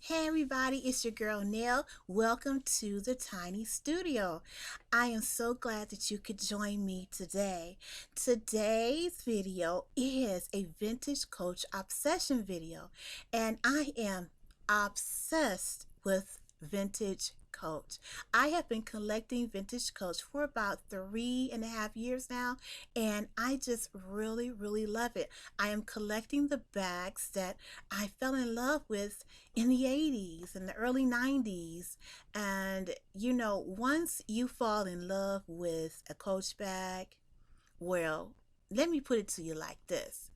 Hey everybody, it's your girl Nell. Welcome to the Tiny Studio. I am so glad that you could join me today. Today's video is a vintage coach obsession video, and I am obsessed with vintage coach. I have been collecting vintage coach for about 3.5 years now, and I just really love it. I am collecting the bags that I fell in love with in the 80s and the early 90s. And once you fall in love with a Coach bag, well, let me put it to you like this.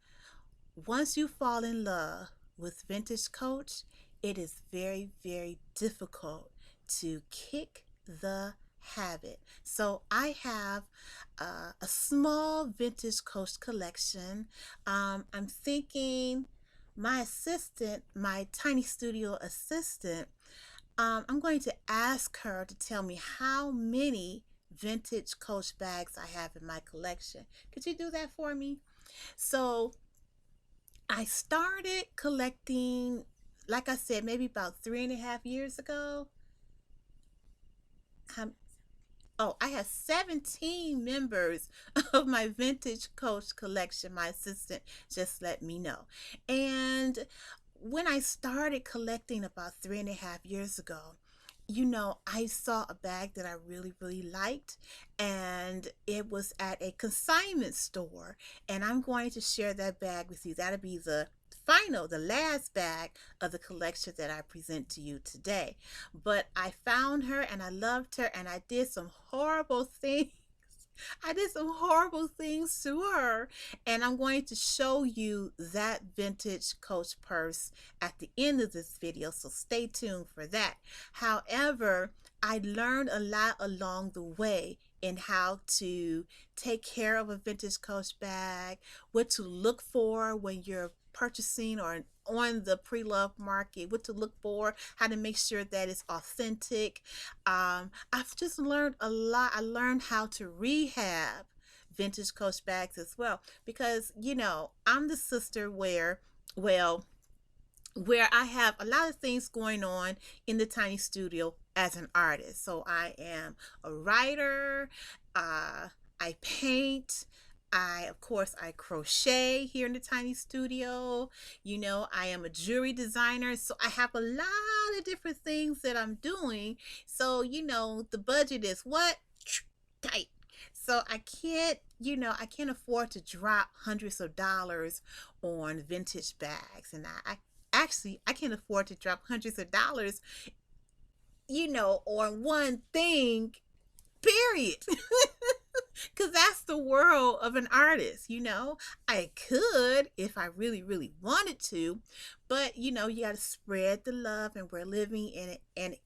Once you fall in love with vintage Coach, it is very difficult to kick the habit. So I have a small vintage Coach collection. I'm thinking my assistant, my tiny studio assistant, I'm going to ask her to tell me how many vintage Coach bags I have in my collection. Could you do that for me? So I started collecting, like I said, maybe about 3.5 years ago. Um, oh, I have 17 members of my vintage Coach collection. My assistant just let me know. And when I started collecting about 3.5 years ago, I saw a bag that I really liked, and it was at a consignment store. And I'm going to share that bag with you. That'll be the last bag of the collection that I present to you today. But I found her and I loved her, and I did some horrible things. I did some horrible things to her, and I'm going to show you that vintage Coach purse at the end of this video, so stay tuned for that. However, I learned a lot along the way in how to take care of a vintage Coach bag, what to look for when you're purchasing or on the pre-love market, what to look for, how to make sure that it's authentic. I've just learned a lot. I learned how to rehab vintage Coach bags as well, because I'm the sister well, where I have a lot of things going on in the tiny studio as an artist. So I am a writer, I paint, of course, I crochet here in the tiny studio. I am a jewelry designer. So I have a lot of different things that I'm doing. So, the budget is what? Tight. So I can't afford to drop hundreds of dollars on vintage bags. And I can't afford to drop hundreds of dollars, on one thing, period. Because that's the world of an artist. I could if I really wanted to, but you got to spread the love, and we're living in an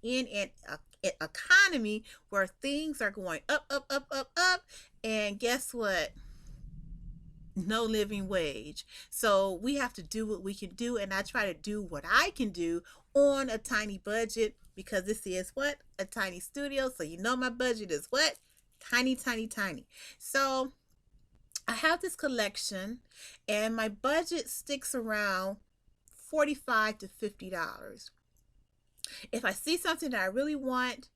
economy where things are going up, and guess what? No living wage. So we have to do what we can do, and I try to do what I can do on a tiny budget, because this is what? A tiny studio. So my budget is what? Tiny. So I have this collection, and my budget sticks around $45 to $50. If I see something that I really want,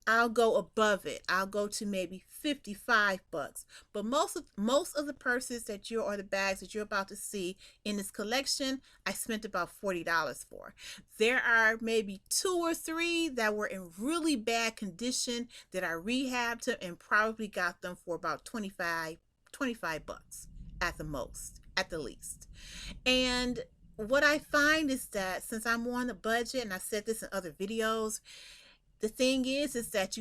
I'll go above it. I'll go to maybe $55. But most of the purses or the bags that you're about to see in this collection, I spent about $40 for. There are maybe two or three that were in really bad condition that I rehabbed them and probably got them for about 25 bucks at the most, at the least. And what I find is that since I'm on a budget, and I said this in other videos, the thing is that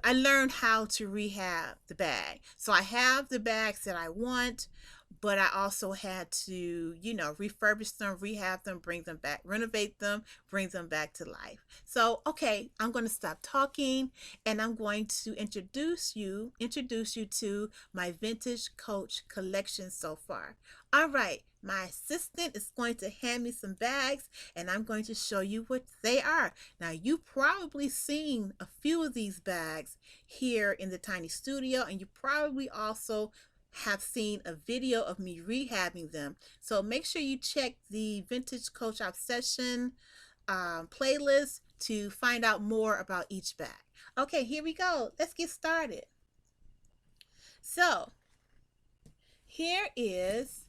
I learned how to rehab the bag. So I have the bags that I want, but I also had to, refurbish them, rehab them, bring them back, renovate them, bring them back to life. So, okay, I'm going to stop talking, and I'm going to introduce you to my vintage Coach collection so far. All right, my assistant is going to hand me some bags, and I'm going to show you what they are. Now, you've probably seen a few of these bags here in the tiny studio, and you probably also have seen a video of me rehabbing them. So make sure you check the Vintage Coach Obsession playlist to find out more about each bag. Okay, here we go. Let's get started. So, here is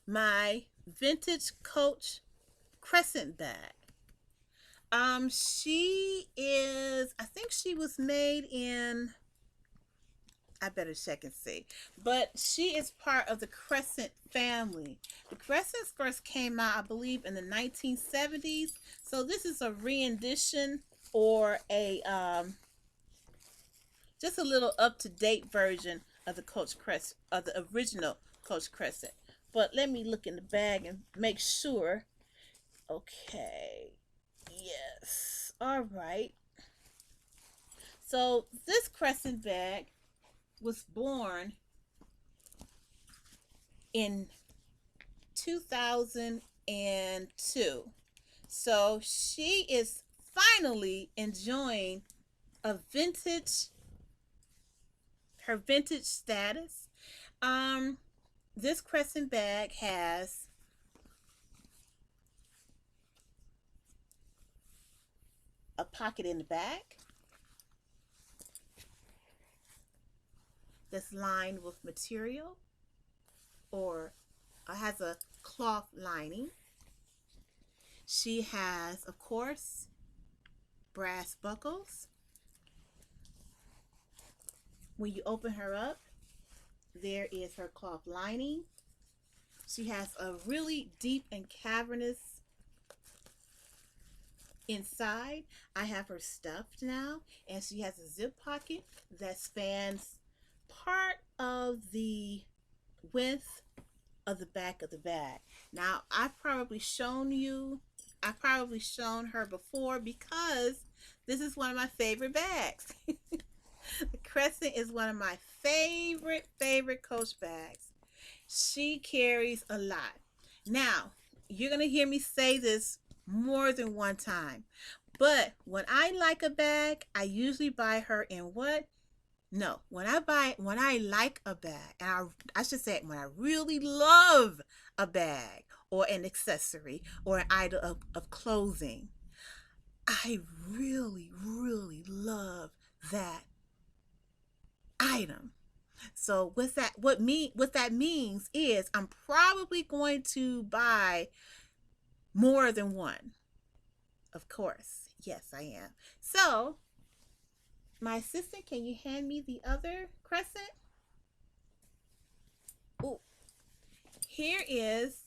my vintage Coach Crescent bag. She is, I think she was made in, I better check and see, but she is part of the Crescent family. The Crescents first came out, I believe, in the 1970s. So this is a rendition or a just a little up-to-date version of the Coach Crescent, of the original Coach Crescent. But let me look in the bag and make sure. Okay. Yes. All right. So this Crescent bag was born in 2002. So she is finally enjoying a vintage, her vintage status. This Crescent bag has a pocket in the back that's lined with material, or has a cloth lining. She has, of course, brass buckles. When you open her up, there is her cloth lining. She has a really deep and cavernous inside. I have her stuffed now, and she has a zip pocket that spans part of the width of the back of the bag. Now, I've probably shown her before because this is one of my favorite bags. The Crescent is one of my favorite Coach bags. She carries a lot. Now, you're going to hear me say this more than one time, but when I like a bag, I usually buy her in what? No, when I like a bag, and I should say when I really love a bag or an accessory or an item of clothing, I really love that item. So what that means is I'm probably going to buy more than one. Of course. Yes, I am. So, my assistant, can you hand me the other Crescent? Oh, here is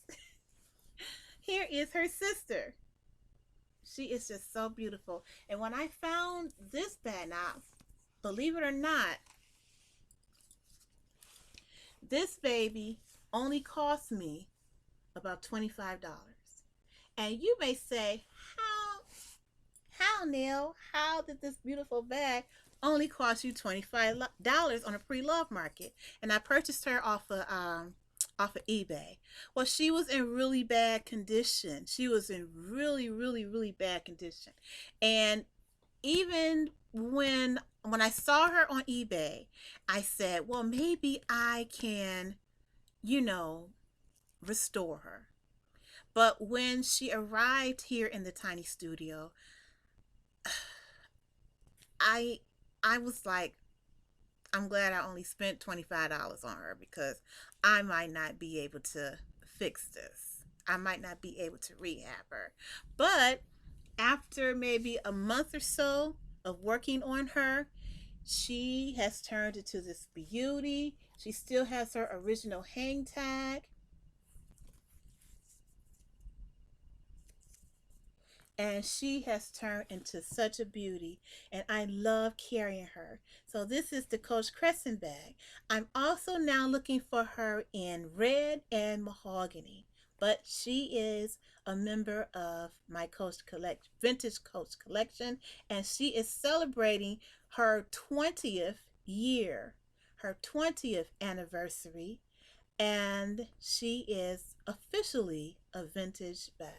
her sister. She is just so beautiful. And when I found this bag, now, believe it or not, this baby only cost me about $25. And you may say, how, Neil, how did this beautiful bag only cost you $25 on a pre-love market? And I purchased her off of eBay. Well, she was in really bad condition. She was in really bad condition. And even when I saw her on eBay, I said, well, maybe I can, restore her. But when she arrived here in the tiny studio, I was like, I'm glad I only spent $25 on her, because I might not be able to fix this. I might not be able to rehab her. But after maybe a month or so of working on her, she has turned into this beauty. She still has her original hang tag. And she has turned into such a beauty, and I love carrying her. So this is the Coach Crescent bag. I'm also now looking for her in red and mahogany, but she is a member of my vintage Coach collection, and she is celebrating her 20th year, her 20th anniversary, and she is officially a vintage bag.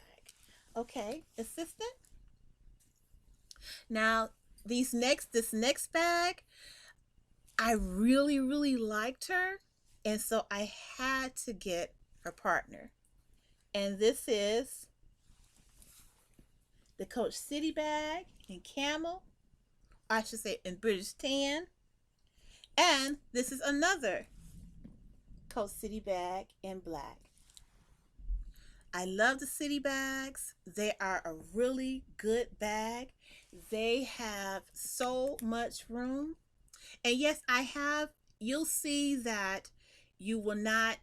Okay, assistant. Now, this next bag, I really liked her, and so I had to get her partner. And this is the Coach City bag in camel, I should say in British tan. And this is another Coach City bag in black. I love the City bags. They are a really good bag. They have so much room. And yes, you'll see that you will not,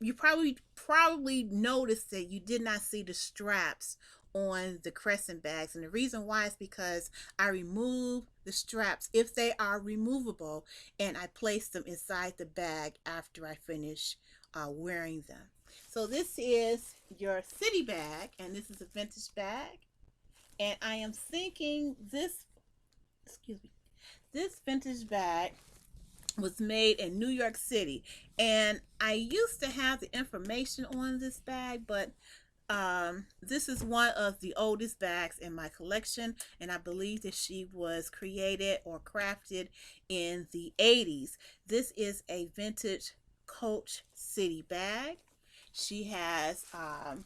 you probably noticed that you did not see the straps on the Crescent bags, and the reason why is because I remove the straps if they are removable, and I place them inside the bag after I finish wearing them. So this is your City bag, and this is a vintage bag, and I am thinking this vintage bag was made in New York City, and I used to have the information on this bag, but this is one of the oldest bags in my collection, and I believe that she was created or crafted in the 80s. This is a vintage Coach City bag. She has, I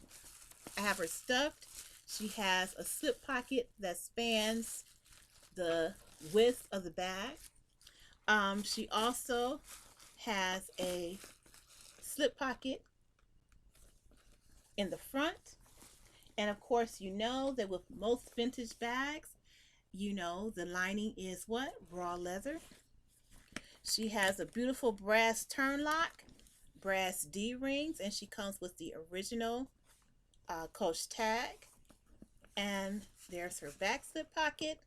have her stuffed. She has a slip pocket that spans the width of the bag. She also has a slip pocket in the front. And of course, you know that with most vintage bags, you know the lining is what? Raw leather. She has a beautiful brass turn lock, brass D-rings, and she comes with the original Coach tag. And there's her back slip pocket.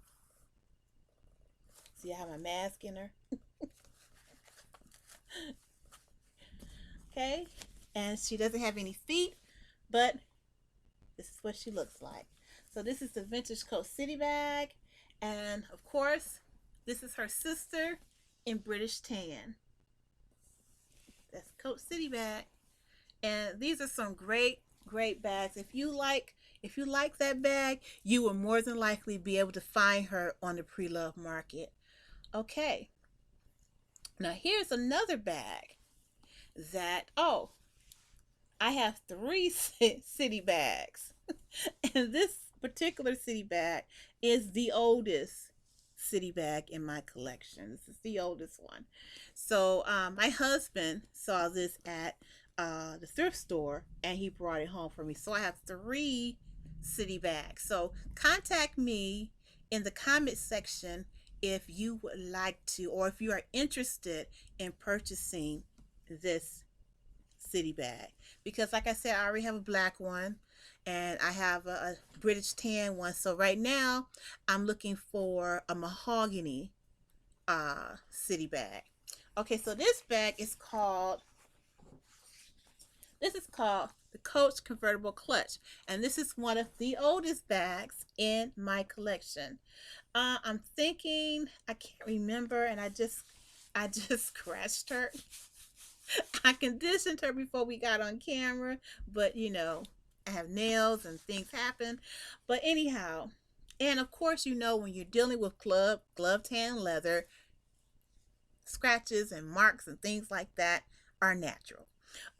See, I have my mask in her. Okay, and she doesn't have any feet, but this is what she looks like. So this is the vintage Coach City bag, and of course, this is her sister in British tan. That's Coach City bag, and these are some great bags. If you like that bag, you will more than likely be able to find her on the pre-love market. Okay, now here's another bag that, oh, I have 3 City bags. And this particular City bag is the oldest City bag in my collection. This is the oldest one. So my husband saw this at the thrift store, and he brought it home for me. So I have 3 City bags. So contact me in the comment section if you would like to, or if you are interested in purchasing this City bag, because like I said, I already have a black one and I have a British tan one. So right now I'm looking for a mahogany City bag. Okay, so this bag is called the Coach Convertible Clutch, and this is one of the oldest bags in my collection. I'm thinking, I can't remember, and I just scratched her. I conditioned her before we got on camera, but you know, I have nails and things happen. But anyhow, and of course, you know, when you're dealing with glove tan leather, scratches and marks and things like that are natural.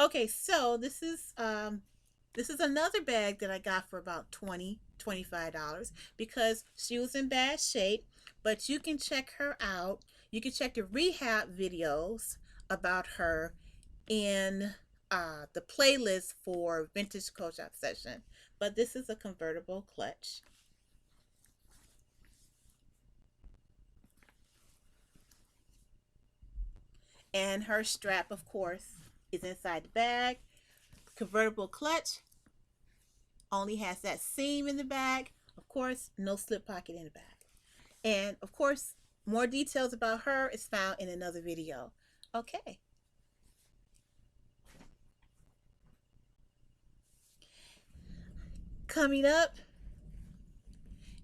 Okay, so this is another bag that I got for about $25 because she was in bad shape, but you can check her out. You can check the rehab videos about her in the playlist for Vintage Coach Obsession. But this is a convertible clutch. And her strap, of course, is inside the bag. Convertible clutch only has that seam in the bag. Of course, no slip pocket in the bag. And of course, more details about her is found in another video. Okay. Coming up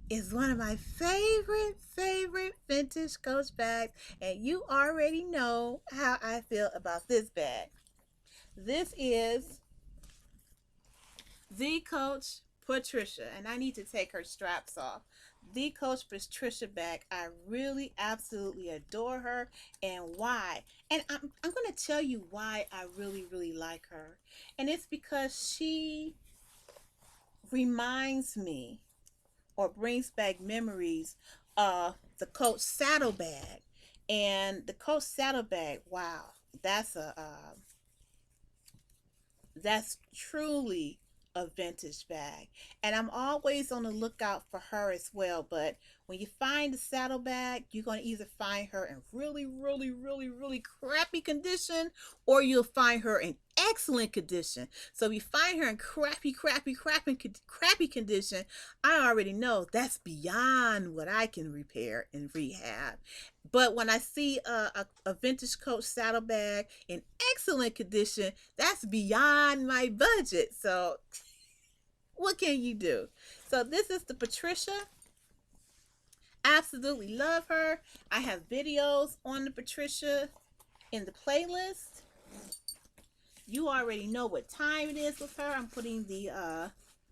is one of my favorite vintage Coach bags, and you already know how I feel about this bag. This is the Coach Patricia, and I need to take her straps off. The Coach Patricia bag, I really absolutely adore her, and why. And I'm going to tell you why I really, really like her. And it's because she reminds me or brings back memories of the Coach saddlebag. And the Coach saddlebag, wow, that's a that's truly a vintage bag. And I'm always on the lookout for her as well. But when you find the saddlebag, you're going to either find her in really, really, really, really crappy condition, or you'll find her in excellent condition. So if you find her in crappy condition, I already know that's beyond what I can repair and rehab. But when I see a vintage Coach saddlebag in excellent condition, that's beyond my budget. So what can you do? So this is the Patricia. Absolutely love her. I have videos on the Patricia in the playlist. You already know what time it is with her. I'm putting the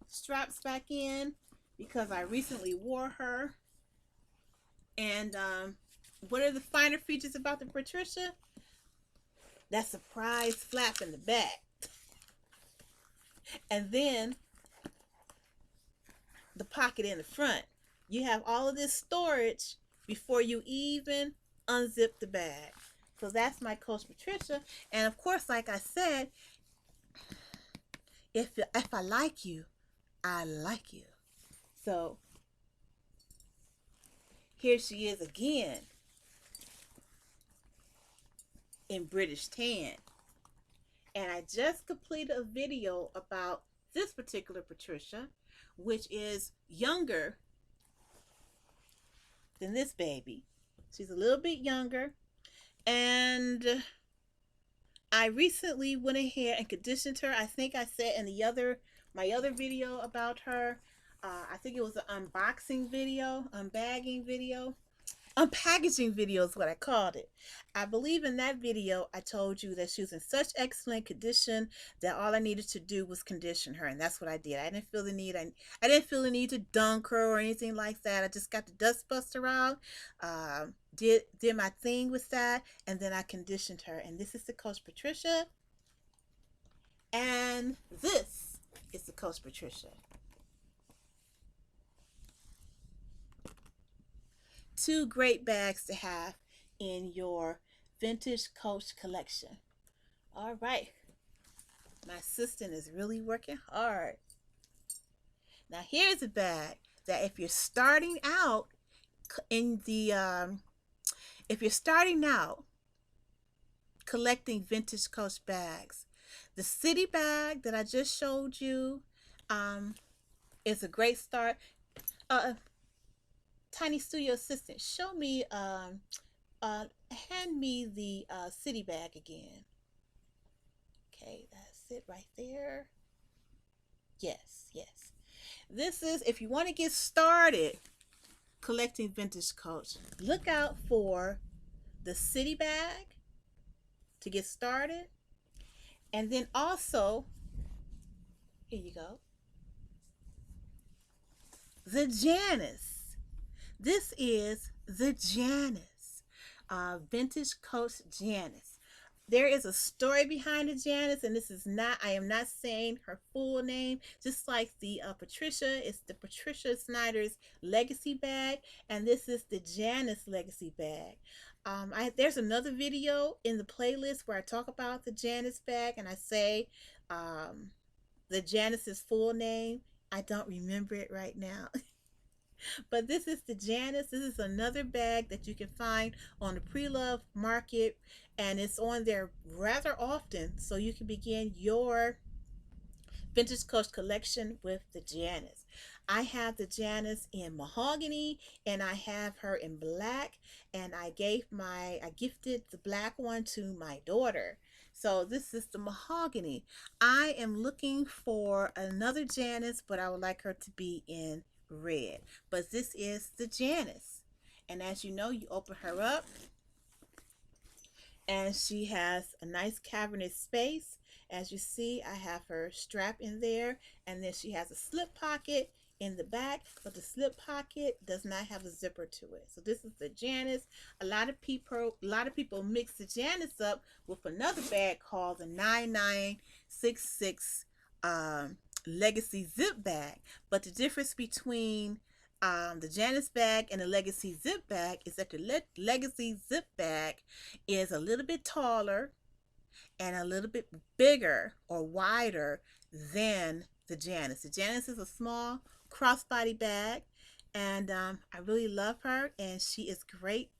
straps back in because I recently wore her. And what are the finer features about the Patricia? That surprise flap in the back. And then the pocket in the front. You have all of this storage before you even unzip the bag. So that's my Coach Patricia. And of course, like I said, if I like you, I like you. So here she is again in British tan. And I just completed a video about this particular Patricia, which is younger than this baby. She's a little bit younger. And I recently went ahead and conditioned her. I think I said in my other video about her, I think it was an unboxing video, unbagging video. Unpackaging video is what I called it. I believe in that video I told you that she was in such excellent condition that all I needed to do was condition her, and that's what I did. I didn't feel the need. I didn't feel the need to dunk her or anything like that. I just got the dust buster out, did my thing with that, and then I conditioned her. And this is the Coach Patricia, and this is the Coach Patricia. Two great bags to have in your vintage Coach collection. All right. My assistant is really working hard. Now here's a bag that if you're starting out collecting vintage Coach bags, the city bag that I just showed you is a great start. Tiny Studio Assistant, show me, hand me the city bag again. Okay, that's it right there. Yes, yes. This is, if you want to get started collecting vintage Coach, look out for the city bag to get started. And then also, here you go, the Janice. This is the Janice, vintage Coach Janice. There is a story behind the Janice, and this is not, I am not saying her full name, just like the Patricia, it's the Patricia Snyder's legacy bag, and this is the Janice legacy bag. There's another video in the playlist where I talk about the Janice bag, and I say the Janice's full name. I don't remember it right now. But this is the Janice. This is another bag that you can find on the pre-love market, and it's on there rather often, so you can begin your vintage Coach collection with the Janice. I have the Janice in mahogany, and I have her in black, and I gifted the black one to my daughter. So this is the mahogany. I am looking for another Janice, but I would like her to be in red. But this is the Janice, and as you know, you open her up and she has a nice cavernous space, As you see, I have her strap in there, and then she has a slip pocket in the back, but the slip pocket does not have a zipper to it. So this is the Janice. A lot of people mix the Janice up with another bag called the 9966 Legacy Zip Bag. But the difference between the Janice bag and the Legacy Zip Bag is that the Legacy Zip Bag is a little bit taller and a little bit bigger or wider than the Janice. The Janice is a small crossbody bag, and I really love her, and she is great.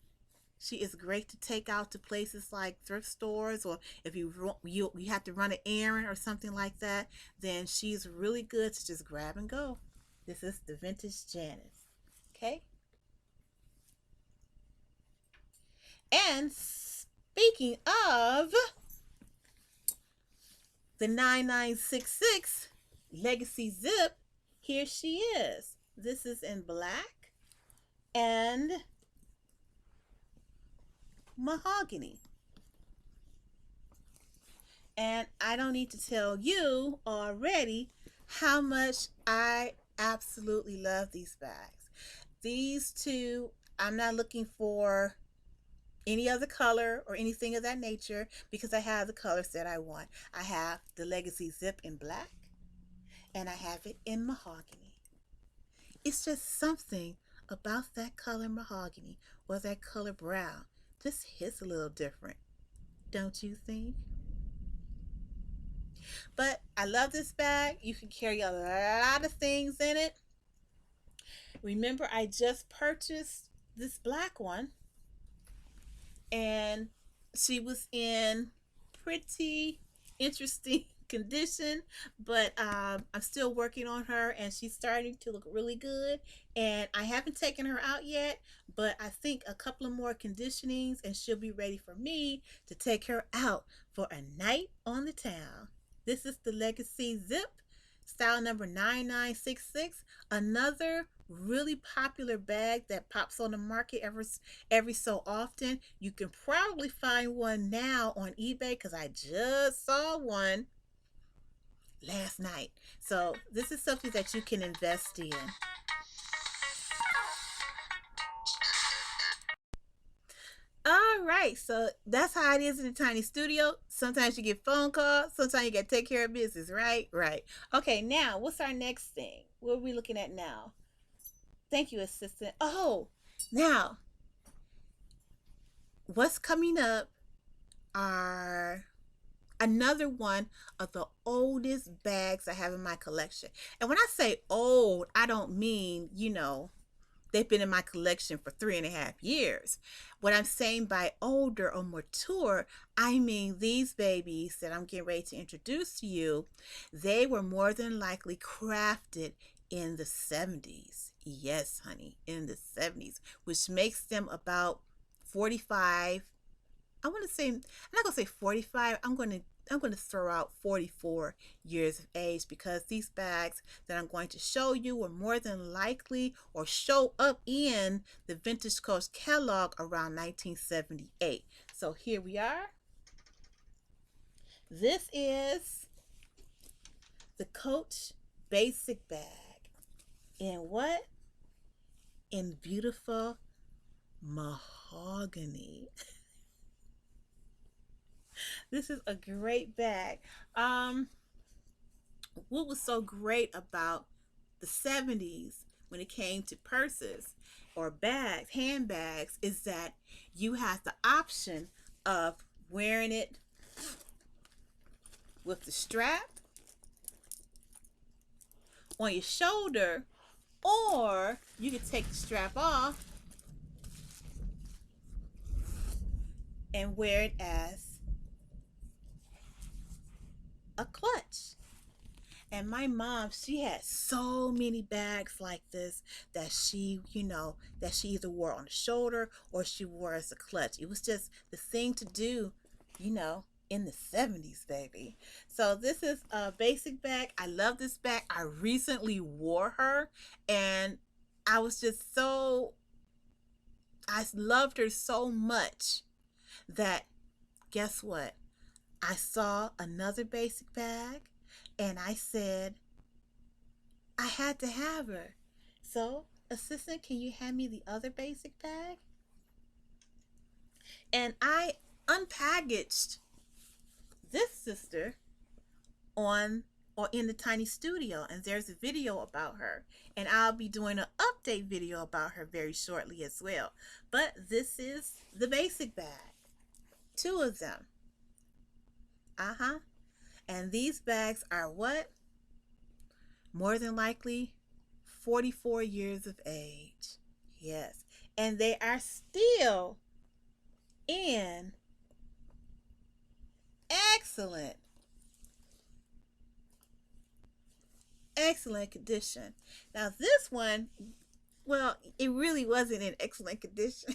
She is great to take out to places like thrift stores, or if you have to run an errand or something like that, then she's really good to just grab and go. This is the vintage Janice. Okay? And speaking of the 9966 Legacy Zip, here she is. This is in black and mahogany. And I don't need to tell you already how much I absolutely love these bags. These two, I'm not looking for any other color or anything of that nature because I have the colors that I want. I have the Legacy Zip in black and I have it in mahogany. It's just something about that color mahogany or that color brown just hits a little different, don't you think? But I love this bag. You can carry a lot of things in it. Remember, I just purchased this black one, and she was in pretty interesting condition, but I'm still working on her, and she's starting to look really good. And I haven't taken her out yet, but I think a couple of more conditionings and she'll be ready for me to take her out for a night on the town. This is the Legacy Zip, style number 9966, another really popular bag that pops on the market every so often. You can probably find one now on eBay because I just saw one last night. So this is something that you can invest in. All right, so that's how it is in the tiny studio. Sometimes you get phone calls, sometimes you got to take care of business, right? Right. Okay, now what's our next thing? What are we looking at now? Thank you, assistant. Oh, now what's coming up are another one of the oldest bags I have in my collection. And when I say old, I don't mean, they've been in my collection for 3.5 years. What I'm saying by older or mature, I mean these babies that I'm getting ready to introduce to you, they were more than likely crafted in the 70s. Yes, honey, in the 70s, which makes them about 45. I want to say, I'm not going to say 45. I'm going to throw out 44 years of age because these bags that I'm going to show you were more than likely or show up in the Vintage Coach catalog around 1978. So here we are. This is the Coach Basic Bag. In what? In beautiful mahogany. This is a great bag. What was so great about the 70s when it came to purses or bags, handbags, is that you had the option of wearing it with the strap on your shoulder, or you could take the strap off and wear it as a clutch. And my mom, she had so many bags like this that she either wore on the shoulder or she wore as a clutch. It was just the thing to do, in the 70s, baby. So this is a basic bag. I love this bag. I recently wore her and I loved her so much that, guess what? I saw another basic bag and I said, I had to have her. So, assistant, can you hand me the other basic bag? And I unpackaged this sister on or in the tiny studio, and there's a video about her, and I'll be doing an update video about her very shortly as well. But this is the basic bag, two of them. And these bags are what? More than likely 44 years of age. Yes. And they are still in excellent, excellent condition. Now, this one, well, it really wasn't in excellent condition.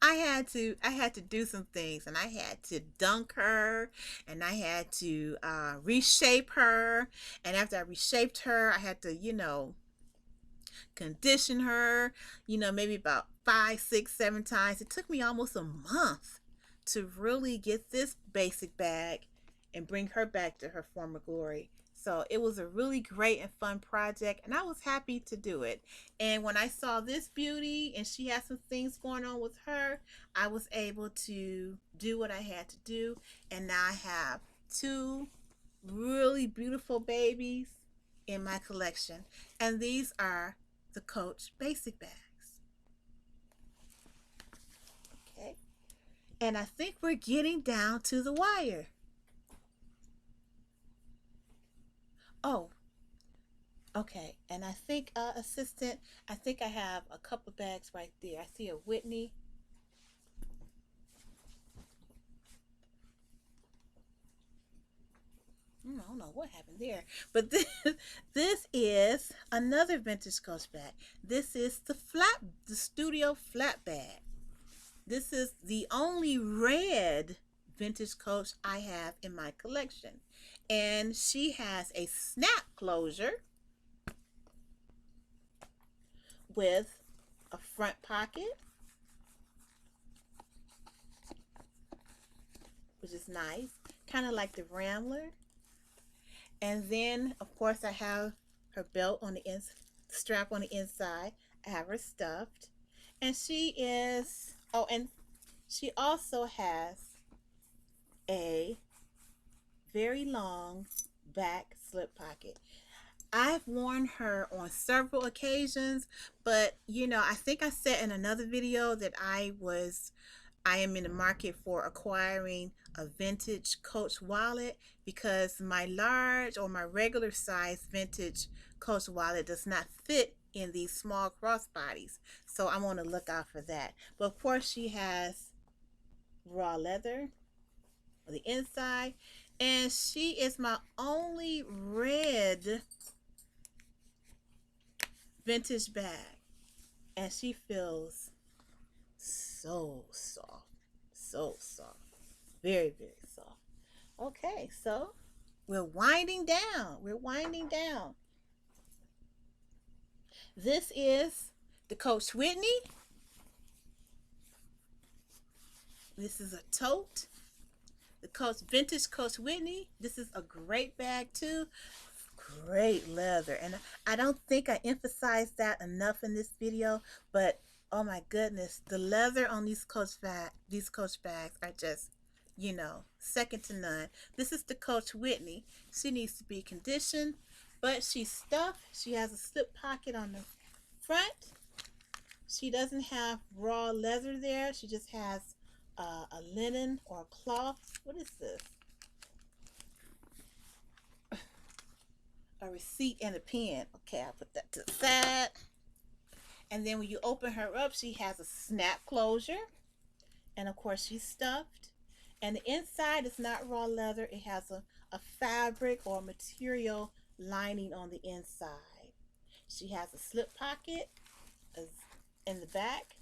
I had to do some things, and I had to dunk her, and I had to reshape her, and after I reshaped her, I had to condition her, maybe about 5, 6, 7 times. It took me almost a month to really get this basic bag and bring her back to her former glory. So it was a really great and fun project, and I was happy to do it. And when I saw this beauty and she had some things going on with her, I was able to do what I had to do. And now I have two really beautiful babies in my collection. And these are the Coach basic bags. Okay. And I think we're getting down to the wire. Oh, okay. And I think, assistant, I think I have a couple bags right there. I see a Whitney. I don't know what happened there. But this is another vintage Coach bag. This is the studio flat bag. This is the only red vintage Coach I have in my collection. And she has a snap closure with a front pocket, which is nice, kind of like the Rambler. And then, of course, I have her belt on the strap on the inside. I have her stuffed. And she is, oh, and she also has a very long back slip pocket. I've worn her on several occasions, but I think I said in another video that I am in the market for acquiring a vintage Coach wallet because my large or my regular size vintage Coach wallet does not fit in these small crossbodies. So I'm on the lookout for that. But of course she has raw leather on the inside, and she is my only red vintage bag, and she feels so soft, so soft, very, very soft. Okay, so we're winding down. This is the Coach Whitney. This is a tote. The vintage Coach Whitney. This is a great bag too. Great leather, and I don't think I emphasized that enough in this video, but oh my goodness, the leather on these Coach bags are just, second to none. This is the Coach Whitney. She needs to be conditioned, but she's stuffed. She has a slip pocket on the front. She doesn't have raw leather there. She just has a linen or a cloth. What is this? A receipt and a pen. Okay, I'll put that to the side. And then when you open her up, she has a snap closure. And of course, she's stuffed. And the inside is not raw leather. It has a fabric or material lining on the inside. She has a slip pocket in the back,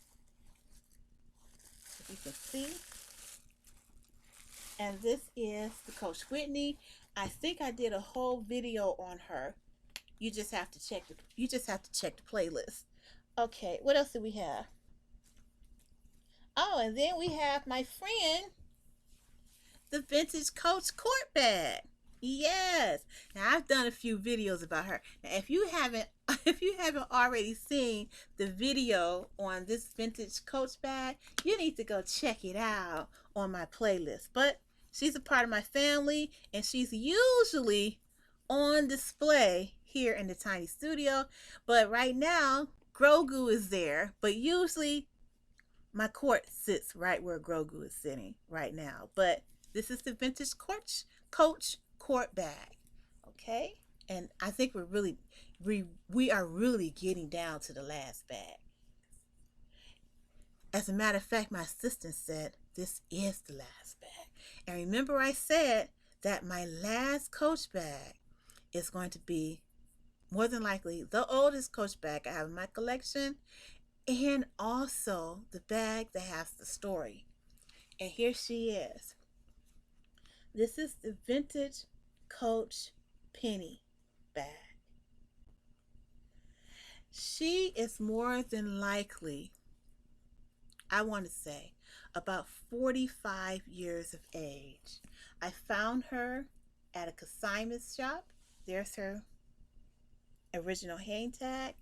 if you can see. And this is the Coach Whitney. I think I did a whole video on her. You just have to check the playlist. Okay, what else do we have? Oh, and then we have my friend, the vintage Coach Court bag. Yes. Now I've done a few videos about her. Now if you haven't if you haven't already seen the video on this vintage Coach bag, you need to go check it out on my playlist. But she's a part of my family and she's usually on display here in the tiny studio. But right now, Grogu is there. But usually my court sits right where Grogu is sitting right now. But this is the vintage Coach court bag. Okay? And I think we are really getting down to the last bag. As a matter of fact, my assistant said this is the last bag. And remember I said that my last Coach bag is going to be more than likely the oldest Coach bag I have in my collection, and also the bag that has the story. And here she is. This is the vintage Coach Penny bag. She is more than likely, I want to say, about 45 years of age. I found her at a consignment shop. There's her original hang tag.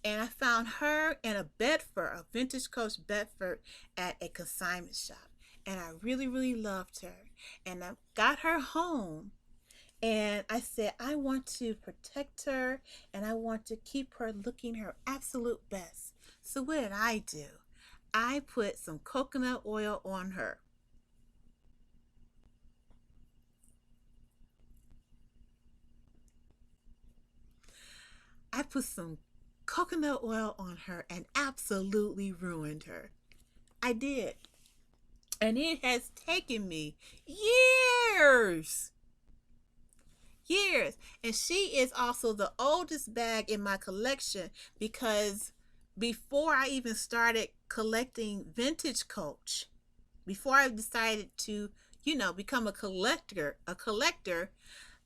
And I found her in a Bedford, a vintage Coach Bedford at a consignment shop. And I really, really loved her. And I got her home. And I said, I want to protect her and I want to keep her looking her absolute best. So what did I do? I put some coconut oil on her. I put some coconut oil on her and absolutely ruined her. I did. And it has taken me years. And she is also the oldest bag in my collection because before I even started collecting vintage Coach, before I decided to, become a collector,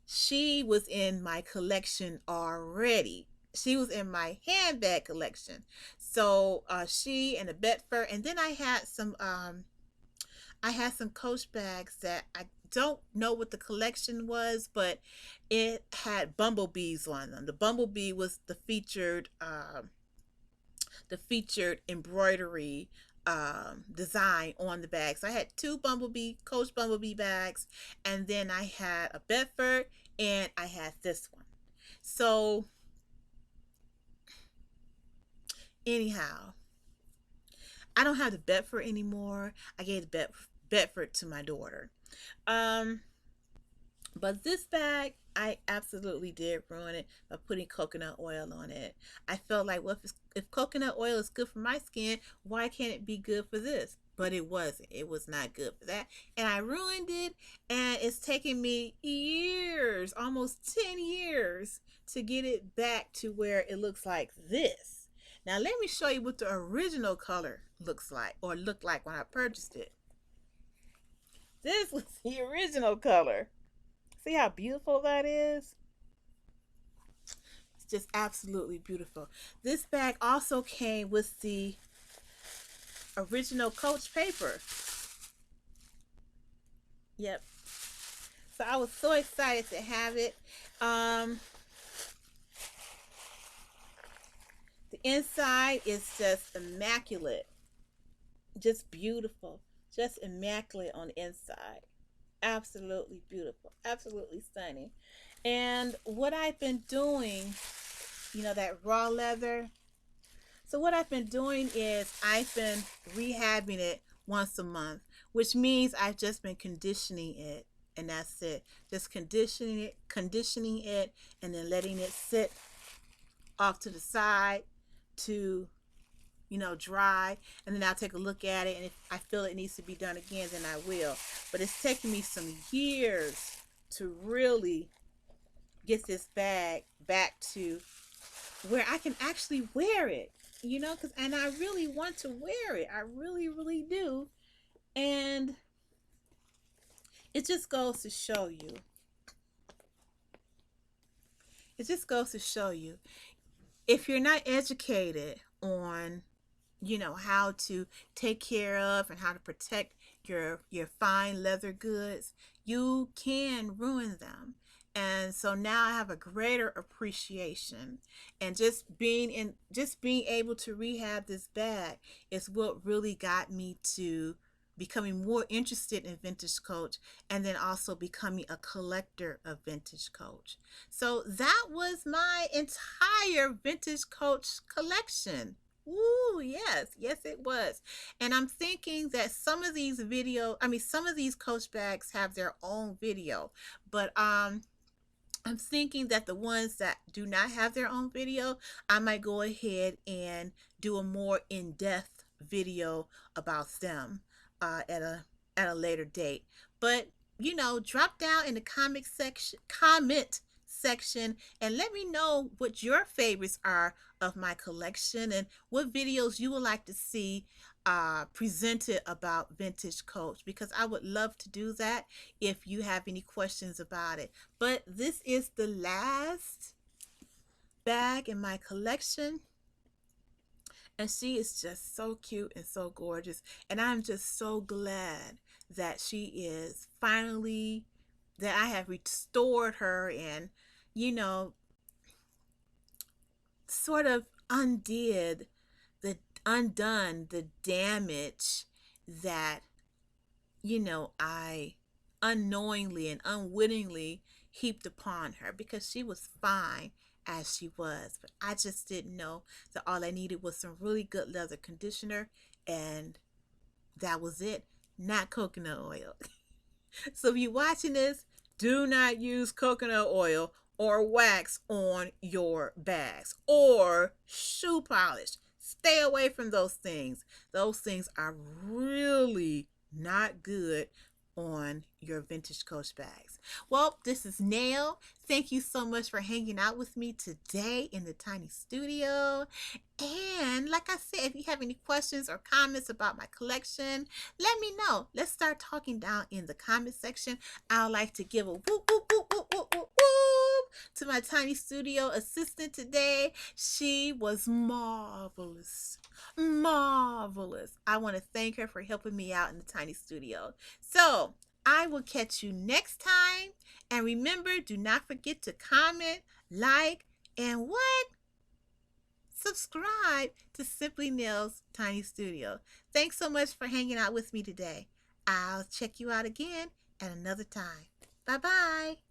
she was in my collection already. She was in my handbag collection. So she and a Bedford, and then I had some Coach bags that I don't know what the collection was, but it had bumblebees on them. The bumblebee was the featured embroidery design on the bag. So I had two Coach bumblebee bags, and then I had a Bedford, and I had this one. So anyhow, I don't have the Bedford anymore. I gave the Bedford to my daughter. But this bag, I absolutely did ruin it by putting coconut oil on it. I felt like, well, if coconut oil is good for my skin, why can't it be good for this? But it wasn't. It was not good for that. And I ruined it, and it's taken me years, almost 10 years, to get it back to where it looks like this. Now, let me show you what the original color looks like, or looked like when I purchased it. This was the original color. See how beautiful that is? It's just absolutely beautiful. This bag also came with the original Coach paper. Yep. So I was so excited to have it. The inside is just immaculate. Just beautiful. Just immaculate on the inside. Absolutely beautiful. Absolutely stunning. And what I've been doing, that raw leather. So what I've been doing is I've been rehabbing it once a month, which means I've just been conditioning it. And that's it. Just conditioning it, and then letting it sit off to the side to dry, and then I'll take a look at it, and if I feel it needs to be done again, then I will. But it's taken me some years to really get this bag back to where I can actually wear it, and I really want to wear it. I really, really do. And it just goes to show you. If you're not educated on how to take care of and how to protect your fine leather goods, you can ruin them. And so now I have a greater appreciation, and just being able to rehab this bag is what really got me to becoming more interested in vintage coach, and then also becoming a collector of vintage coach. So that was my entire vintage coach collection. Ooh, yes, yes, it was. And I'm thinking that some of these coach bags have their own video, but I'm thinking that the ones that do not have their own video, I might go ahead and do a more in-depth video about them at a later date. But drop down in the comment section and let me know what your favorites are of my collection and what videos you would like to see presented about vintage coach, because I would love to do that if you have any questions about it. But this is the last bag in my collection, and she is just so cute and so gorgeous, and I'm just so glad that she is finally, that I have restored her and you know sort of undone the damage that I unknowingly and unwittingly heaped upon her, because she was fine as she was. But I just didn't know that all I needed was some really good leather conditioner, and that was it. Not coconut oil. So if you're watching this, do not use coconut oil or wax on your bags or shoe polish. Stay away from those things. Those things are really not good on your vintage coach bags. Well, this is Nail. Thank you so much for hanging out with me today in the tiny studio. And like I said, if you have any questions or comments about my collection, let me know. Let's start talking down in the comment section. I would like to give a whoop, whoop, whoop, whoop, whoop, whoop, whoop to my tiny studio assistant today. She was marvelous. Marvelous. I want to thank her for helping me out in the tiny studio. So I will catch you next time. And remember, do not forget to comment, like, and what? Subscribe to Simply Nail's Tiny Studio. Thanks so much for hanging out with me today. I'll check you out again at another time. Bye-bye.